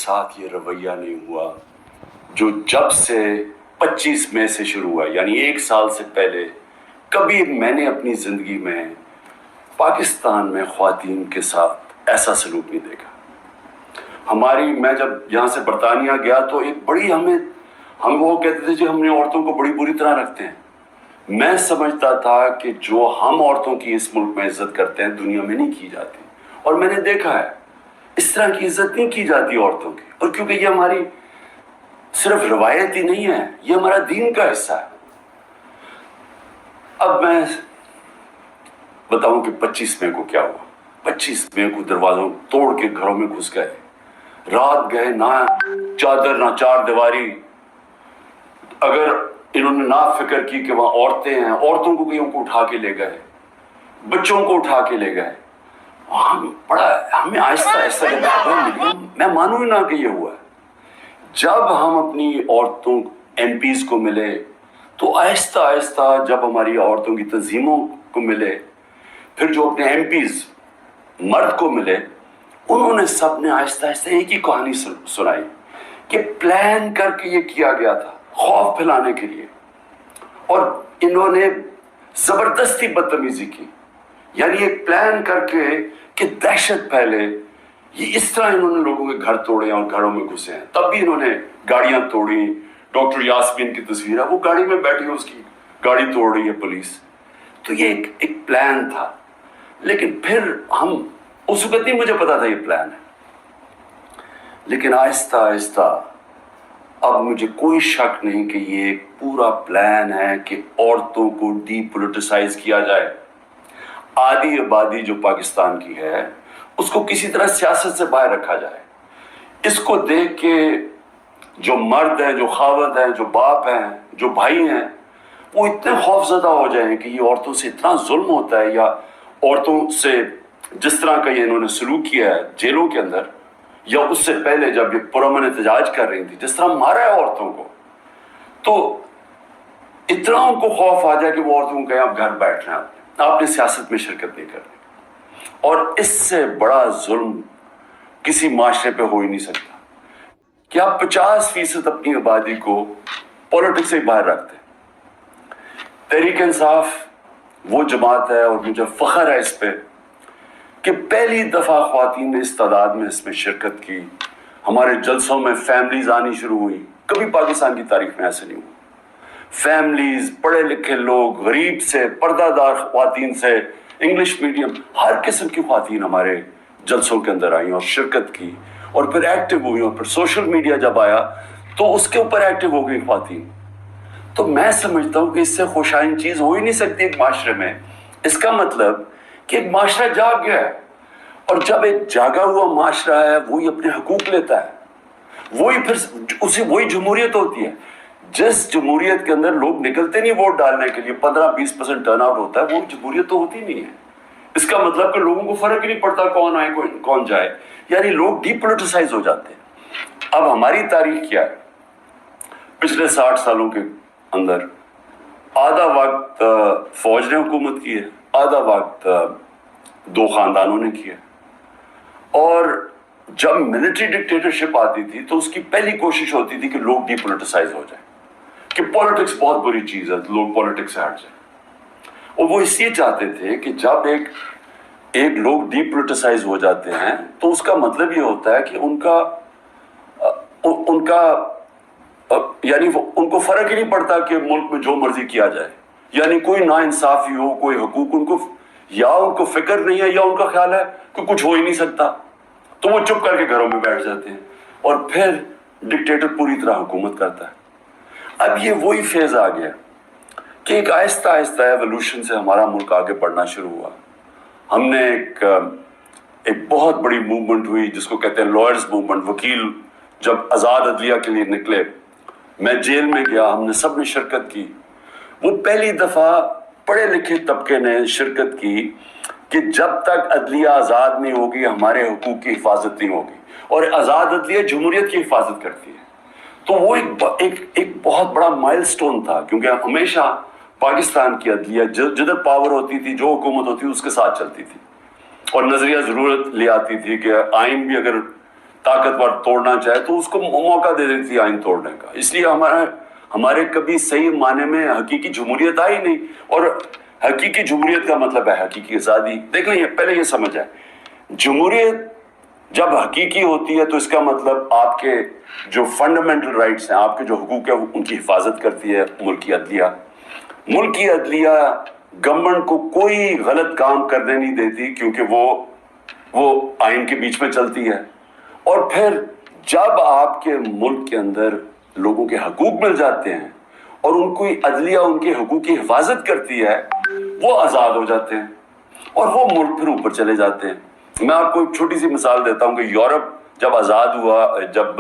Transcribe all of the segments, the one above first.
साथ ये रवैया नहीं हुआ जो जब से 25 मई से शुरू हुआ, यानी 1 साल से पहले कभी मैंने अपनी ज़िंदगी में पाकिस्तान में ख़वातीन के साथ ऐसा सलूक नहीं देखा। मैं जब यहाँ से बरतानिया गया तो एक बड़ी हम वो कहते थे जी हमने औरतों को बड़ी बुरी तरह रखते हैं। मैं समझता था कि जो हम औरतों की इस मुल्क में इज्जत करते हैं दुनिया में नहीं की जाती, और मैंने देखा है इस तरह की इज्जत नहीं की जाती औरतों की। और क्योंकि ये हमारी सिर्फ रवायत ही नहीं है, ये हमारा दीन का हिस्सा है। अब मैं बताऊं कि 25 मई को क्या हुआ। 25 मई को दरवाजों तोड़ के घरों में घुस गए, रात गए, ना चादर ना चार दीवारी। अगर इन्होंने ना फिक्र की कि वहां औरतें हैं, औरतों को कईयों को उठा के ले गए, बच्चों को उठा के ले गए। हमें आहिस्ता आहिस्ता मैं मानूं ही ना कि ये हुआ है। जब हम अपनी औरतों एमपीज को मिले तो आहिस्ता आहिस्ता जब हमारी औरतों की तंजीमों को मिले, फिर जो अपने एमपीज मर्द को मिले, उन्होंने सबने आहिस्ता आहिस्ता एक ही कहानी सुनाई कि प्लान करके ये किया गया था खौफ फैलाने के लिए, और इन्होंने जबरदस्ती बदतमीजी की, यानी एक प्लान करके कि दहशत फैले। ये इस तरह इन्होंने लोगों के घर तोड़े और घरों में घुसे हैं। तब भी इन्होंने गाड़ियां तोड़ी। डॉक्टर यास्मीन की तस्वीर है, वो गाड़ी में बैठी है, उसकी गाड़ी तोड़ रही है पुलिस। तो ये एक प्लान था। लेकिन फिर हम उस वक्त नहीं मुझे पता था ये प्लान है, लेकिन आहिस्ता आहिस्ता अब मुझे कोई शक नहीं कि ये एक पूरा प्लान है कि औरतों को डीपोलिटिसाइज किया जाए। आधी आबादी जो पाकिस्तान की है उसको किसी तरह सियासत से बाहर रखा जाए। इसको देख के जो मर्द हैं, जो खावत हैं, जो बाप हैं, जो भाई हैं, वो इतने खौफजदा हो जाएं कि ये औरतों से इतना जुल्म होता है, या औरतों से जिस तरह का ये इन्होंने सलूक किया है जेलों के अंदर, या उससे पहले जब ये पुरअमन एहतजाज कर रही थी जिस तरह मारा है औरतों को, तो इतना उनको खौफ आ जाए कि वो औरतों को कहें आप घर बैठना, आपने सियासत में शिरकत नहीं करनी। और इससे बड़ा जुल्म किसी माशरे पे हो ही नहीं सकता कि आप 50% अपनी आबादी को पॉलिटिक्स से बाहर रखते। तहरीक इंसाफ वो जमात है, और मुझे फख्र है इस पे कि पहली दफा ख्वातीन ने इस तादाद में इसमें शिरकत की। हमारे जलसों में फैमिलीज आनी शुरू हुई, कभी पाकिस्तान की तारीख में ऐसे नहीं हुआ। फैमिलीज, पढ़े लिखे लोग, गरीब से पर्दादार ख्वातीन से, इंग्लिश मीडियम, हर किस्म की ख्वातीन हमारे जलसों के अंदर आई और शिरकत की, और फिर एक्टिव हुई। और फिर सोशल मीडिया जब आया तो उसके ऊपर एक्टिव हो गई ख्वातीन। तो मैं समझता हूँ कि इससे खुशाइन चीज हो ही नहीं सकती एक माशरे में। इसका मतलब कि एक माशरा जाग गया है, और जब एक जागा हुआ माशरा है वही अपने हकूक लेता है, वही जमहूरियत होती है। जिस जमहूरियत के अंदर लोग निकलते नहीं वोट डालने के लिए, 15-20% टर्नआउट होता है, वो जमहूरियत तो होती नहीं है। इसका मतलब कि लोगों को फर्क ही नहीं पड़ता कौन आए कौन जाए, यानी लोग डीपोलिटिसाइज हो जाते हैं। अब हमारी तारीख क्या है? पिछले 60 सालों के अंदर आधा वक्त फौज ने हुकूमत की है, आधा वक्त 2 खानदानों ने किया। और जब मिलिट्री डिक्टेटरशिप आती थी तो उसकी पहली कोशिश होती थी कि लोग डीपोलिटिसाइज हो जाए, कि पॉलिटिक्स बहुत बुरी चीज है, लोग पॉलिटिक्स से हट जाए। और वो इसलिए चाहते थे कि जब एक लोग डीपोलिटिसाइज हो जाते हैं तो उसका मतलब ये होता है कि यानी उनको फर्क ही नहीं पड़ता कि मुल्क में जो मर्जी किया जाए, यानी कोई नाइंसाफी हो, कोई हकूक उनको फिक्र नहीं है, या उनका ख्याल है कि कुछ हो ही नहीं सकता, तो वो चुप करके घरों में बैठ जाते हैं, और फिर डिक्टेटर पूरी तरह हुकूमत करता है। अब ये वही फेज आ गया कि एक आहिस्ता आहिस्ता एवोल्यूशन से हमारा मुल्क आगे बढ़ना शुरू हुआ। हमने एक बहुत बड़ी मूवमेंट हुई जिसको कहते हैं लॉयर्स मूवमेंट। वकील जब आज़ाद अदलिया के लिए निकले, मैं जेल में गया, हमने सब ने शिरकत की। वो पहली दफा पढ़े लिखे तबके ने शिरकत की कि जब तक अदलिया आज़ाद नहीं होगी हमारे हुकूक की हिफाजत नहीं होगी, और आज़ाद अदलिया जमहूरियत की हिफाजत करती है। तो वो एक बहुत बड़ा माइलस्टोन था, क्योंकि हमेशा पाकिस्तान की अदलिया जिधर पावर होती थी, जो हुकूमत होती थी उसके साथ चलती थी, और नजरिया जरूरत ले आती थी कि आइन भी अगर ताकतवर तोड़ना चाहे तो उसको मौका दे देती है आइन तोड़ने का। इसलिए हमारे कभी सही माने में हकीकी जमहूरियत आई नहीं। और हकीकी जमहूरियत का मतलब है हकीकी आज़ादी। देख लें, पहले ये समझ आए, जमहूरियत जब हकीकी होती है तो इसका मतलब आपके जो फंडामेंटल राइट्स हैं, आपके जो हुकूक है, उनकी हिफाजत करती है मुल्क की अदलिया। मुल्क की अदलिया गवर्नमेंट को कोई गलत काम करने नहीं देती, क्योंकि वो आइन के बीच में चलती है। और फिर जब आपके मुल्क के अंदर लोगों के हकूक मिल जाते हैं और उनको अदलिया उनके हकूक की हिफाजत करती है, वो आज़ाद हो जाते हैं और वो मुल्क फिर ऊपर चले जाते हैं। मैं आपको एक छोटी सी मिसाल देता हूँ कि यूरोप जब आज़ाद हुआ, जब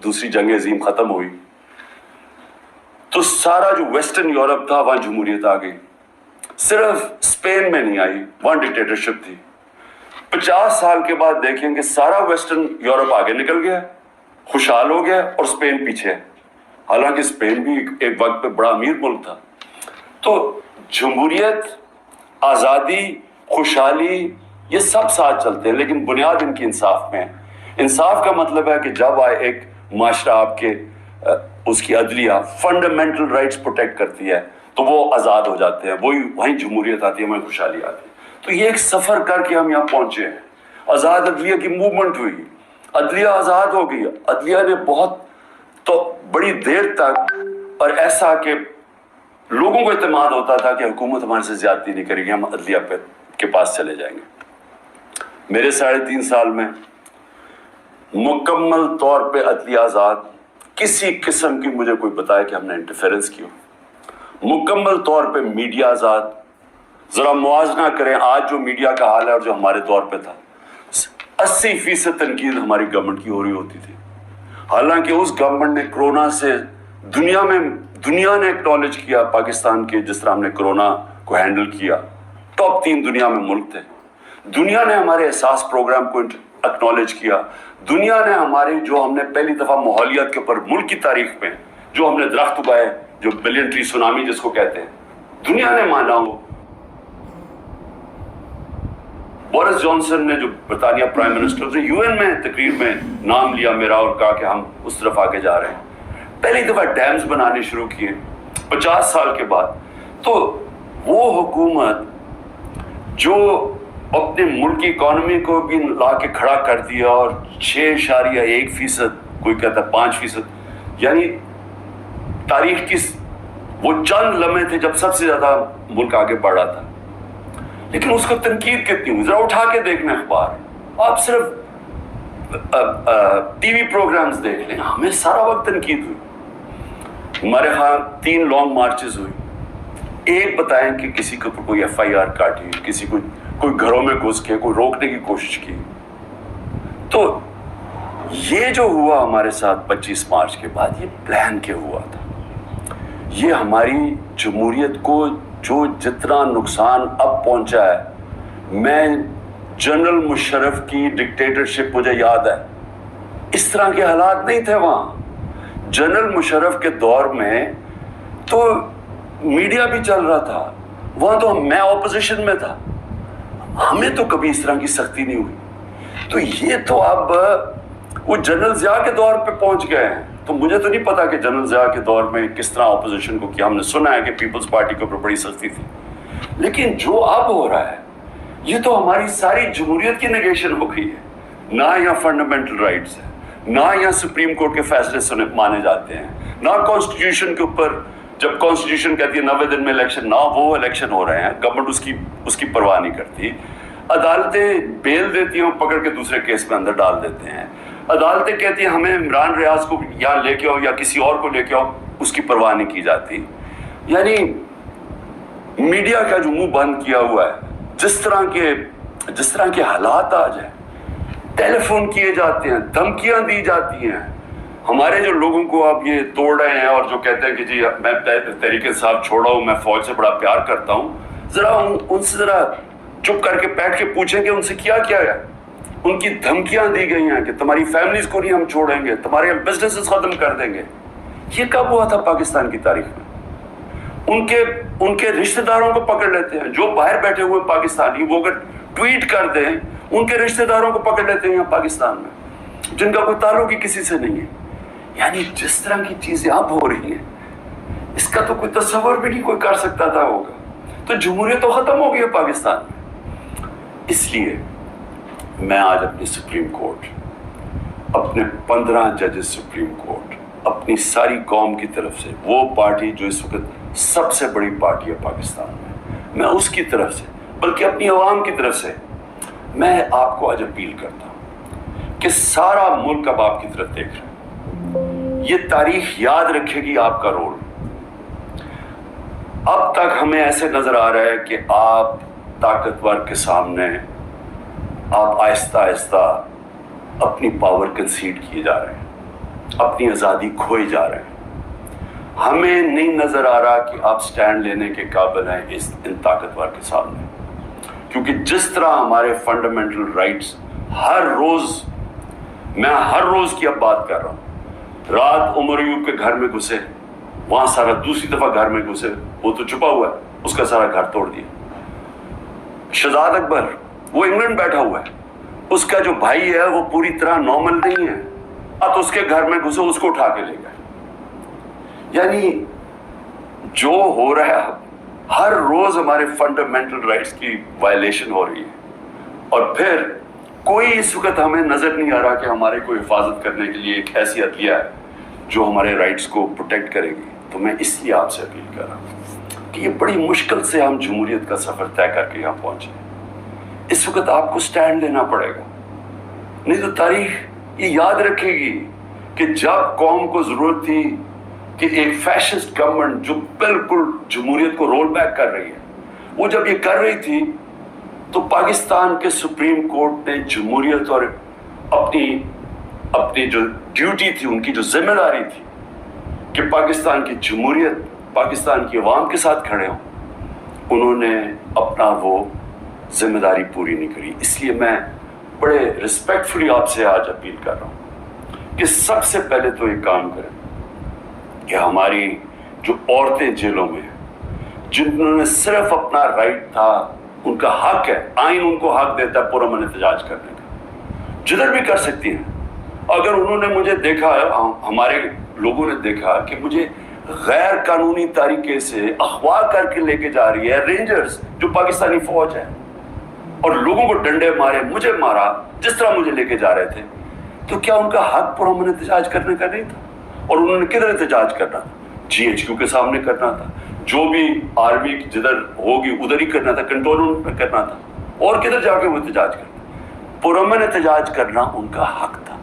दूसरी जंग अजीम ख़त्म हुई, तो सारा जो वेस्टर्न यूरोप था वहाँ जमहूरियत आ गई। सिर्फ स्पेन में नहीं आई, वहाँ डिक्टेटरशिप थी। 50 साल के बाद देखेंगे सारा वेस्टर्न यूरोप आगे निकल गया, खुशहाल हो गया, और स्पेन पीछे है। हालांकि स्पेन भी एक वक्त पे बड़ा अमीर मुल्क था। तो जमहूरियत, आज़ादी, खुशहाली, ये सब साथ चलते हैं, लेकिन बुनियाद इनकी इंसाफ में है। इंसाफ का मतलब है कि जब आए एक माशरा आपके उसकी अदलिया फंडामेंटल राइट्स प्रोटेक्ट करती है, तो वो आज़ाद हो जाते हैं, वही जमहूरियत आती है, वहीं खुशहाली आती है। तो ये एक सफ़र करके हम यहाँ पहुँचे हैं। आज़ाद अदलिया की मूवमेंट हुई, अदलिया आज़ाद हो गई। अदलिया ने बहुत तो बड़ी देर तक, और ऐसा कि लोगों को इत्मीनान होता था कि हुकूमत हमारे से ज्यादती नहीं करेगी, हम अदलिया के पास चले जाएंगे। मेरे 3.5 साल में मुकम्मल तौर पे अदलिया आज़ाद, किसी किस्म की मुझे कोई बताए कि हमने इंटरफेरेंस की हो। मुकम्मल तौर पे मीडिया आज़ाद। ज़रा मुआवजा करें आज जो मीडिया का हाल है और जो हमारे दौर पे था। 80% तनकीद हमारी गवर्नमेंट की हो रही होती थी। हालांकि उस गवर्नमेंट ने कोरोना से दुनिया ने एक्नॉलेज किया पाकिस्तान के, जिस तरह हमने कोरोना को हैंडल किया। टॉप 3 दुनिया में मुल्क थे। दुनिया ने हमारे एहसास प्रोग्राम को एक्नॉलेज किया। दुनिया ने हमारे जो हमने पहली दफा माहौलियात के ऊपर मुल्क की तारीख में जो हमने दरख्त उगाए, जो बिलियन ट्री सुनामी जिसको कहते हैं, दुनिया ने माना हो। बोरिस जॉनसन ने, जो बरतानिया प्राइम मिनिस्टर, ने यूएन में तकरीर में नाम लिया मेरा और कहा कि हम उस तरफ आगे जा रहे हैं। पहली दफा डैम्स बनाने शुरू किए 50 साल के बाद। तो वो हुकूमत जो अपने मुल्क की इकॉनमी को भी ला के खड़ा कर दिया, और 6.1%, कोई कहता 5%, यानी तारीख की वो चंद लम्हे थे जब सबसे ज्यादा मुल्क आगे बढ़ रहा था। लेकिन उसको तनकीद कितनी हुई, जरा उठा के देखना अखबार, आप सिर्फ टीवी प्रोग्राम्स देख लें, हमें सारा वक्त तनकीद हुई। हमारे यहाँ 3 लॉन्ग मार्चेस हुई। एक बताएं कि किसी के ऊपर कोई FIR काटी, किसी को कोई घरों में घुस के कोई रोकने की कोशिश की। तो ये जो हुआ हमारे साथ 25 मार्च के बाद, ये प्लान के हुआ था। ये हमारी जमहूरियत को जो जितना नुकसान अब पहुंचा है, मैं जनरल मुशर्रफ की डिक्टेटरशिप मुझे याद है, इस तरह के हालात नहीं थे वहां। जनरल मुशर्रफ के दौर में तो मीडिया भी चल रहा था, वहां तो मैं ऑपोजिशन में था, हमें तो कभी इस तरह की सख्ती नहीं हुई। तो ये तो अब वो जनरल ज़िया के दौर पे पहुंच गए हैं। तो मुझे तो नहीं पता कि जनरल ज़िया के दौर में किस तरह ऑपोजिशन को किया। हमने सुना है कि पीपल्स पार्टी के ऊपर बड़ी सख्ती थी, लेकिन जो अब हो रहा है ये तो हमारी सारी जमहूरियत की नेगेशन हो गई है। ना यहाँ फंडामेंटल राइट्स है, ना यहाँ सुप्रीम कोर्ट के फैसले माने जाते हैं, ना कॉन्स्टिट्यूशन के ऊपर, जब कॉन्स्टिट्यूशन कहती है 90 दिन में इलेक्शन, ना वो इलेक्शन हो रहे हैं, गवर्नमेंट उसकी परवाह नहीं करती। अदालतें बेल देती हैं, पकड़ के दूसरे केस में अंदर डाल देते हैं। अदालतें कहती हैं हमें इमरान रियाज को यहाँ लेके आओ या किसी और को लेके आओ, उसकी परवाह नहीं की जाती। यानी मीडिया का जो मुंह बंद किया हुआ है, जिस तरह के हालात आज हैं, टेलीफोन किए जाते हैं, धमकियां दी जाती हैं। हमारे जो लोगों को आप ये तोड़ रहे हैं और जो कहते हैं कि जी मैं तहरीक इंसाफ छोड़ा हूं, मैं फौज से बड़ा प्यार करता हूं, जरा उनसे जरा चुप करके बैठ के पूछें कि उनसे क्या क्या है। उनकी धमकियां दी गई हैं कि तुम्हारी फैमिलीज को नहीं हम छोड़ेंगे, तुम्हारे बिजनेसेस खत्म कर देंगे। ये कब हुआ था पाकिस्तान की तारीख में? उनके रिश्तेदारों को पकड़ लेते हैं, जो बाहर बैठे हुए पाकिस्तानी, वो अगर ट्वीट कर दें उनके रिश्तेदारों को पकड़ लेते हैं यहाँ पाकिस्तान में। जिनका कोई ताल्लुक ही किसी से नहीं है। यानी जिस तरह की चीजें अब हो रही हैं, इसका तो कोई तस्वर भी नहीं कोई कर सकता था होगा। तो जमहूरियत तो खत्म हो गई है पाकिस्तान में। इसलिए मैं आज अपनी सुप्रीम कोर्ट, अपने 15 जजेस सुप्रीम कोर्ट, अपनी सारी कौम की तरफ से, वो पार्टी जो इस वक्त सबसे बड़ी पार्टी है पाकिस्तान में, मैं उसकी तरफ से, बल्कि अपनी आवाम की तरफ से मैं आपको आज अपील करता हूं कि सारा मुल्क अब आपकी तरफ देख रहा है। ये तारीख याद रखेगी आपका रोल। अब तक हमें ऐसे नजर आ रहा है कि आप ताकतवर के सामने आप आहिस्ता आहिस्ता अपनी पावर कंसीड किए जा रहे हैं, अपनी आज़ादी खोए जा रहे हैं। हमें नहीं नजर आ रहा कि आप स्टैंड लेने के काबिल हैं इन ताकतवर के सामने, क्योंकि जिस तरह हमारे फंडामेंटल राइट्स हर रोज, मैं हर रोज की अब बात कर रहा हूं, रात उमर अयूब के घर में घुसे, वहां सारा दूसरी दफा घर में घुसे, वो तो छुपा हुआ है, उसका सारा घर तोड़ दिया। शहजाद अकबर वो इंग्लैंड बैठा हुआ है, उसका जो भाई है वो पूरी तरह नॉर्मल नहीं है, तो उसके घर में घुसे, उसको उठा के ले गए। यानी जो हो रहा है, हर रोज हमारे फंडामेंटल राइट्स की वायलेशन हो रही है, और फिर कोई इस वक्त हमें नजर नहीं आ रहा कि हमारे को हिफाजत करने के लिए एक ऐसी अदलिया है जो हमारे राइट्स को प्रोटेक्ट करेगी। तो मैं इसलिए आपसे अपील कर रहा हूं कि ये बड़ी मुश्किल से हम जमहूरियत का सफर तय करके यहाँ पहुंचे। इस वक्त आपको स्टैंड लेना पड़ेगा, नहीं तो तारीख ये याद रखेगी कि जब कौम को जरूरत थी कि एक फैशिस्ट गवर्नमेंट जो बिल्कुल जमहूरियत को रोल बैक कर रही है, वो जब ये कर रही थी तो पाकिस्तान के सुप्रीम कोर्ट ने जमहूरियत और अपनी जो ड्यूटी थी, उनकी जो जिम्मेदारी थी कि पाकिस्तान की जमहूरियत, पाकिस्तान की अवाम के साथ खड़े हों, उन्होंने अपना वो जिम्मेदारी पूरी नहीं करी। इसलिए मैं बड़े रिस्पेक्टफुली आपसे आज अपील कर रहा हूं कि सबसे पहले तो एक काम करें कि हमारी जो औरतें जेलों में हैं, जिन्होंने सिर्फ अपना राइट था, उनका हक है, आइन उनको हक देता है पुरअमन एहतजाज करने का, जिधर भी कर सकती हैं। अगर उन्होंने मुझे देखा, हमारे लोगों ने देखा कि मुझे गैर कानूनी तरीके से अगवा करके लेके जा रही है रेंजर्स, जो पाकिस्तानी फौज है, और लोगों को डंडे मारे, मुझे मारा, जिस तरह मुझे लेके जा रहे थे, तो क्या उनका हक पुरअमन एहतजाज करने का नहीं था? और उन्होंने किधर एहतजाज करना था? GHQ के सामने करना था, जो भी आर्मी जिधर होगी उधर ही करना था, कंट्रोल रूम में करना था, और किधर जाके वो एहतजाज करना? पुरअमन एहतजाज करना उनका हक था।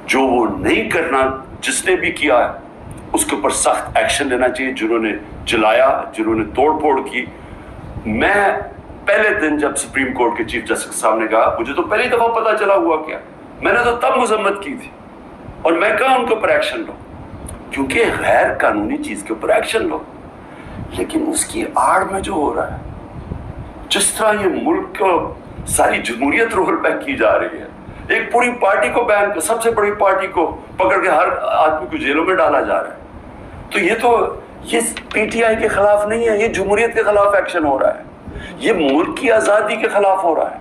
जो वो नहीं करना, जिसने भी किया है उसके ऊपर सख्त एक्शन लेना चाहिए। जिन्होंने जलाया, जिन्होंने तोड़ फोड़ की, मैं पहले दिन जब सुप्रीम कोर्ट के चीफ जस्टिस के सामने कहा, मुझे तो पहली दफा पता चला हुआ क्या, मैंने तो तब मजम्मत की थी, और मैं कहा उनके ऊपर एक्शन लो, क्योंकि गैर कानूनी चीज के ऊपर एक्शन लो। लेकिन उसकी आड़ में जो हो रहा है, जिस तरह ये मुल्क को सारी जमहूरियत रोल बैक की जा रही है, एक पूरी पार्टी को बैन, सबसे बड़ी पार्टी को पकड़ के हर आदमी को जेलों में डाला जा रहा है, तो ये PTI के खिलाफ नहीं है, ये जमहूरियत के खिलाफ एक्शन हो रहा है, ये मुल्क की आजादी के खिलाफ हो रहा है।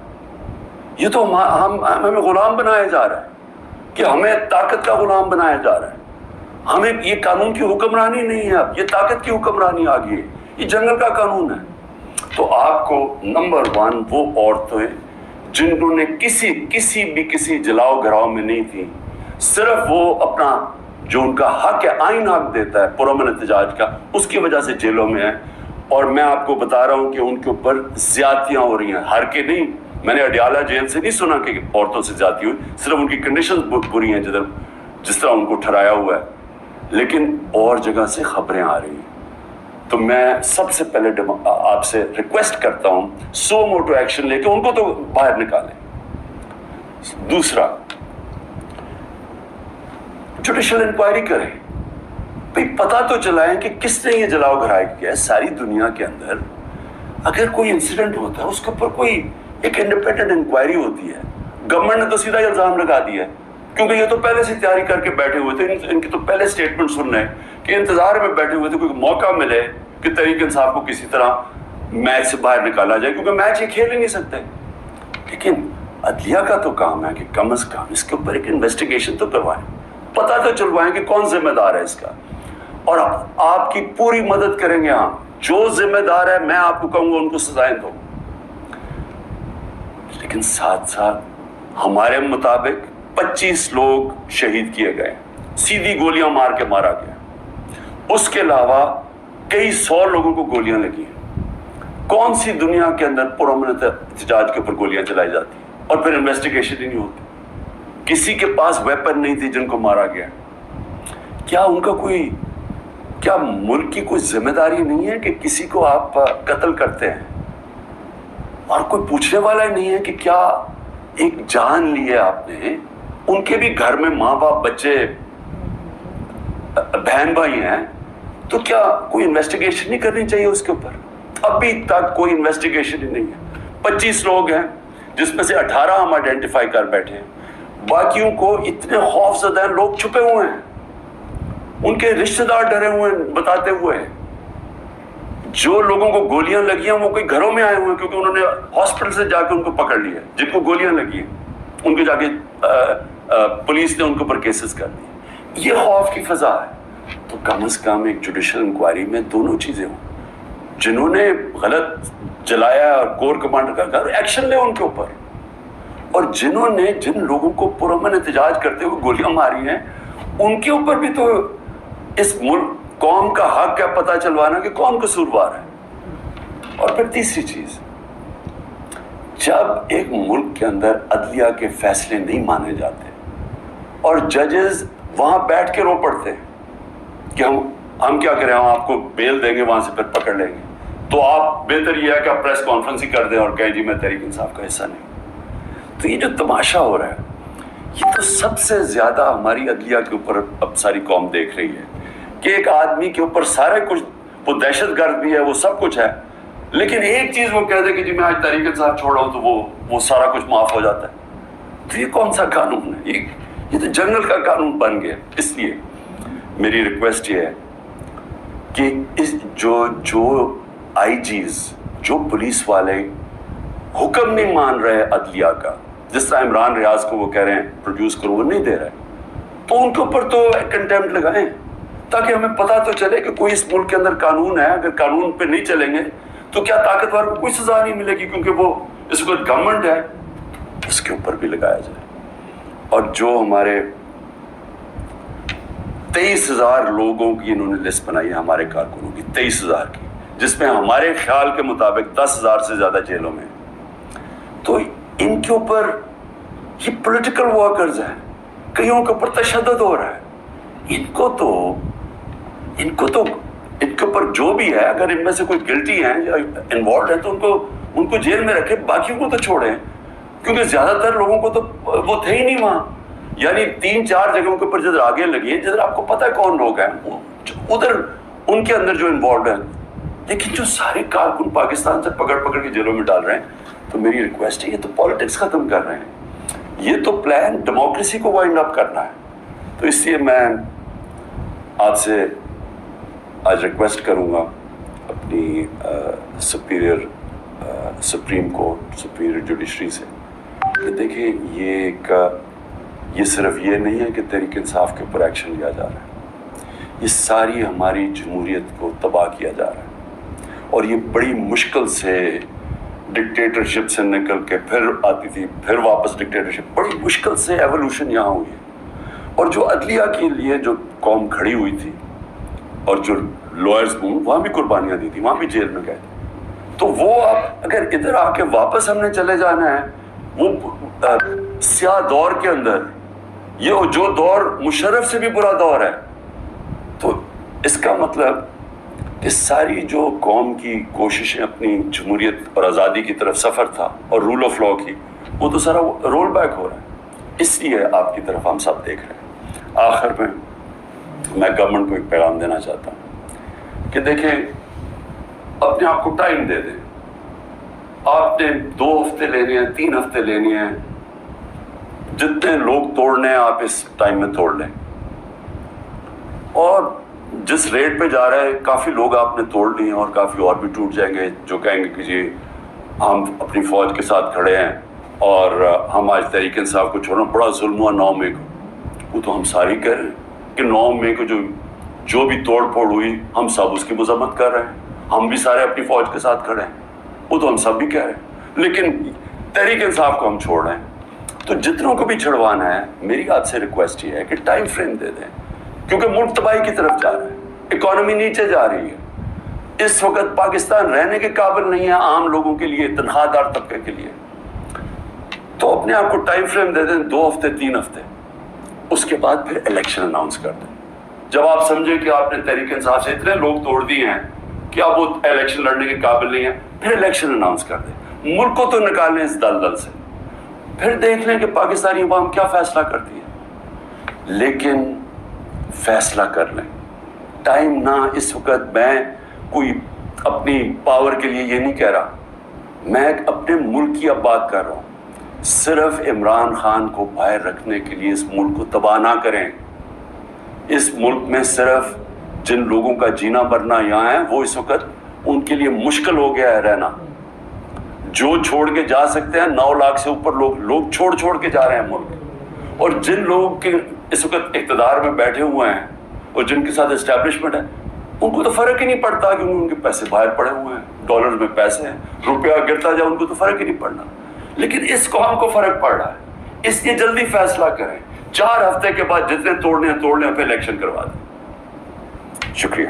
ये तो हमें गुलाम बनाया जा रहा है, कि हमें ताकत का गुलाम बनाया जा रहा है। हमें ये कानून की हुक्मरानी नहीं है, अब ये ताकत की हुक्मरानी आ गई है, ये जंगल का कानून है। तो आपको नंबर 1 वो औरतें जिन्होंने किसी जलाओ घराव में नहीं थी, सिर्फ वो अपना जो उनका हक है, आइन हक देता है पुरअमन एहतजाज का, उसकी वजह से जेलों में है। और मैं आपको बता रहा हूं कि उनके ऊपर ज्यादतियां हो रही हैं, हर के नहीं, मैंने अडियाला जेल से नहीं सुना कि औरतों से ज्यादती हुई, सिर्फ उनकी कंडीशंस बुरी हैं जिस तरह उनको ठहराया हुआ है, लेकिन और जगह से खबरें आ रही हैं। तो मैं सबसे पहले आपसे रिक्वेस्ट करता हूं, सो मोटो एक्शन लेके उनको तो बाहर निकालें। दूसरा, जुडिशियल इंक्वायरी करें, भाई पता तो चलाएं कि किसने ये जलाओ घराव किया है। सारी दुनिया के अंदर अगर कोई इंसिडेंट होता है, उसके ऊपर कोई एक इंडिपेंडेंट इंक्वायरी होती है। गवर्नमेंट ने तो सीधा इल्जाम लगा दिया है, क्योंकि ये तो पहले से तैयारी करके बैठे हुए थे, इनके तो पहले स्टेटमेंट सुन रहे हैं कि इंतजार में बैठे हुए थे, कोई मौका मिले कि तहरीक इंसाफ को किसी तरह मैच से बाहर निकाला जाए, क्योंकि मैच ये खेल ही नहीं सकते। लेकिन عدلیہ کا تو کام ہے کہ کم از کم اس کے اوپر ایک انویسٹیگیشن تو کروائیں, پتہ تو چلوائیں کہ کون ذمہ دار ہے اس کا, اور آپ کی پوری مدد کریں گے ہم. جو ذمہ دار ہے میں آپ کو کہوں گا ان کو سزائیں دو, لیکن ساتھ ساتھ ہمارے مطابق 25 لوگ شہید کیے گئے, سیدھی گولیاں مار کے مارا گیا. اس کے علاوہ کئی 100 لوگوں کو گولیاں لگی ہیں. کون سی دنیا کے اندر پرامن احتجاج کے اوپر گولیاں چلائی جاتی ہیں اور پھر انویسٹیگیشن ہی نہیں ہوتی؟ کسی کے پاس ویپن نہیں تھی جن کو مارا گیا. کیا ان کا کوئی, کیا ملک کی کوئی ذمہ داری نہیں ہے کہ کسی کو آپ قتل کرتے ہیں اور کوئی پوچھنے والا ہی نہیں ہے کہ کیا ایک جان لی ہے آپ نے, ان کے بھی گھر میں ماں باپ بچے بہن بھائی ہیں, تو کیا کوئی انویسٹیگیشن نہیں کرنی چاہیے اس کے اوپر؟ ابھی تک کوئی انویسٹیگیشن ہی نہیں ہے. 25 لوگ ہیں جس میں سے 18 ہم آئیڈینٹیفائی کر بیٹھے ہیں, باقیوں کو اتنے خوف زدہ ہیں, لوگ چھپے ہوئے ہیں, ان کے رشتہ دار ڈرے ہوئے ہیں بتاتے ہوئے ہیں. جو لوگوں کو گولیاں لگی ہیں وہ کوئی گھروں میں آئے ہوئے ہیں کیونکہ انہوں نے ہاسپٹل سے جا کے ان کو پکڑ لیا. جن کو گولیاں لگی ہیں ان کو جا کے پولیس نے ان کے اوپر کیسز کر دیے. یہ خوف کی فضا ہے. تو کم از کم ایک جوڈیشل انکوائری میں دونوں چیزیں ہوں. جنہوں نے غلط جلایا اور کور کمانڈر کا گھر, ایکشن لے ان کے اوپر, اور جنہوں نے جن لوگوں کو پرامن احتجاج کرتے ہوئے گولیاں ماری ہیں ان کے اوپر بھی تو اس ملک قوم کا حق ہے پتہ چلوانا کہ کون قصوروار ہے. اور پھر تیسری چیز, جب ایک ملک کے اندر عدلیہ کے فیصلے نہیں مانے جاتے اور ججز وہاں بیٹھ کے رو پڑتے ہیں کہ ہم کیا کریں, ہم آپ کو بیل دیں گے وہاں سے پھر پکڑ لیں گے, تو آپ بہتر یہ ہے کہ آپ پریس کانفرنس ہی کر دیں اور کہیں جی میں تحریک انصاف کا حصہ نہیں. تو یہ جو تماشا ہو رہا ہے یہ تو سب سے زیادہ ہماری عدلیہ کے اوپر اب ساری قوم دیکھ رہی ہے کہ ایک آدمی کے اوپر سارے کچھ, وہ دہشت گرد بھی ہے, وہ سب کچھ ہے, لیکن ایک چیز وہ کہہ دے کہ جی میں آج تحریک انصاف چھوڑ رہا ہوں تو وہ سارا کچھ معاف ہو جاتا ہے. تو یہ کون سا قانون ہے؟ یہ تو جنگل کا قانون بن گیا. اس لیے میری ریکویسٹ یہ ہے کہ جو آئی جیز, جو پولیس والے حکم نہیں مان رہے عدلیہ کا, جس طرح عمران ریاض کو وہ کہہ رہے ہیں پروڈیوس کرو, وہ نہیں دے رہے, تو ان کے اوپر تو کنٹیمپٹ لگائیں تاکہ ہمیں پتہ تو چلے کہ کوئی اس ملک کے اندر قانون ہے. اگر قانون پہ نہیں چلیں گے تو کیا طاقتور کو کوئی سزا نہیں ملے گی, کیونکہ وہ اس وقت گورنمنٹ ہے, اس کے اوپر بھی لگایا جائے. اور جو ہمارے 23,000 لوگوں کی انہوں نے لسٹ بنائی ہے ہمارے کارکنوں کی, 23,000 کی, جس میں ہمارے خیال کے مطابق 10,000 سے زیادہ جیلوں میں, تو ان کے اوپر یہ پولیٹیکل ورکرز ہیں, کئیوں کے اوپر تشدد ہو رہا ہے. ان کے اوپر جو بھی ہے, اگر ان میں سے کوئی گلٹی ہیں یا انوالوڈ ہیں تو ان کو جیل میں رکھے, باقیوں کو تو چھوڑیں, کیونکہ زیادہ تر لوگوں کو تو وہ تھے ہی نہیں وہاں. یعنی 3-4 جگہوں کے اوپر جدھر آگے لگی ہے, جدھر آپ کو پتہ ہے کون لوگ ہیں, ادھر ان کے اندر جو انوالوڈ ہیں, لیکن جو سارے کارکن پاکستان سے پکڑ کے جیلوں میں ڈال رہے ہیں. تو میری ریکویسٹ ہے, یہ تو پالیٹکس ختم کر رہے ہیں, یہ تو پلان ڈیموکریسی کو وائنڈ اپ کرنا ہے. تو اس لیے میں آپ سے آج ریکویسٹ کروں گا اپنی سپریم کورٹ, سپیریئر جوڈیشری سے کہ دیکھیں یہ صرف یہ نہیں ہے کہ تحریک انصاف کے اوپر ایکشن لیا جا رہا ہے, یہ ساری ہماری جمہوریت کو تباہ کیا جا رہا ہے. اور یہ بڑی مشکل سے ڈکٹیٹرشپ سے نکل کے پھر آتی تھی, پھر واپس ڈکٹیٹرشپ, بڑی مشکل سے ایولیوشن یہاں ہوئی ہے. اور جو عدلیہ کے لیے جو قوم کھڑی ہوئی تھی اور جو لائرز وہاں بھی قربانیاں دی تھی, وہاں بھی جیل میں گئے تھے, تو وہ اب اگر ادھر آ کے واپس ہم نے چلے جانا ہے وہ سیاہ دور کے اندر, یہ جو دور مشرف سے بھی برا دور ہے, تو اس کا مطلب کہ ساری جو قوم کی کوششیں اپنی جمہوریت اور آزادی کی طرف سفر تھا اور رول آف لا کی, وہ تو سارا رول بیک ہو رہا ہے. اس لیے آپ کی طرف ہم سب دیکھ رہے ہیں. آخر میں گورنمنٹ کو ایک پیغام دینا چاہتا ہوں کہ دیکھیں, اپنے آپ کو ٹائم دے دیں. آپ نے 2 ہفتے لینے ہیں, 3 ہفتے لینے ہیں, جتنے لوگ توڑنے ہیں آپ اس ٹائم میں توڑ لیں. اور جس ریٹ پہ جا رہا ہے کافی لوگ آپ نے توڑ لیے ہیں اور کافی اور بھی ٹوٹ جائیں گے جو کہیں گے کہ جی ہم اپنی فوج کے ساتھ کھڑے ہیں اور ہم آج تحریک انصاف کو چھوڑنا بڑا ظلم ہوا 9 مئی کو. وہ تو ہم سارے کہہ رہے ہیں کہ 9 مئی کو جو بھی توڑ پھوڑ ہوئی ہم سب اس کی مذمت کر رہے ہیں. ہم بھی سارے اپنی فوج کے ساتھ کھڑے ہیں. وہ تو ہم سب بھی کہہ رہے ہیں. لیکن تحریک انصاف کو ہم چھوڑ رہے ہیں. تو جتنوں کو بھی چھڑوانا ہے, میری آپ سے ریکویسٹ یہ ہے کہ ٹائم فریم دے دیں, کیونکہ ملک تباہی کی طرف جا رہا ہے, اکانومی نیچے جا رہی ہے. اس وقت پاکستان رہنے کے قابل نہیں ہے عام لوگوں کے لیے, تنخواہ دار طبقے کے لیے. تو اپنے آپ کو ٹائم فریم دے دیں, 2 ہفتے 3 ہفتے, اس کے بعد پھر الیکشن اناؤنس کر دیں. جب آپ سمجھیں کہ آپ نے تحریک انصاف سے اتنے لوگ توڑ دیے ہیں کہ اب وہ الیکشن لڑنے کے قابل نہیں ہیں, پھر الیکشن اناؤنس کر دیں. ملک کو تو نکالیں اس دلدل سے, پھر دیکھ لیں کہ پاکستانی عوام کیا فیصلہ کرتی ہے. لیکن فیصلہ کر لیں, ٹائم نہ اس وقت. میں کوئی اپنی پاور کے لیے یہ نہیں کہہ رہا, میں اپنے ملک کی اب بات کر رہا ہوں. صرف عمران خان کو باہر رکھنے کے لیے اس ملک کو تباہ نہ کریں. اس ملک میں صرف جن لوگوں کا جینا مرنا یہاں ہے, وہ اس وقت ان کے لیے مشکل ہو گیا ہے رہنا. جو چھوڑ کے جا سکتے ہیں, 9 لاکھ سے اوپر لوگ چھوڑ کے جا رہے ہیں ملک. اور جن لوگوں کے اس وقت اقتدار میں بیٹھے ہوئے ہیں اور جن کے ساتھ اسٹیبلشمنٹ ہے, ان کو تو فرق ہی نہیں پڑتا کہ ان کے پیسے باہر پڑے ہوئے ہیں, ڈالر میں پیسے ہیں, روپیہ گرتا جائے ان کو تو فرق ہی نہیں پڑنا. لیکن اس قوم کو فرق پڑ رہا ہے. اس لیے جلدی فیصلہ کریں. 4 ہفتے کے بعد جتنے توڑنے ہیں توڑ لیں, پھر الیکشن کروا دیں. شکریہ.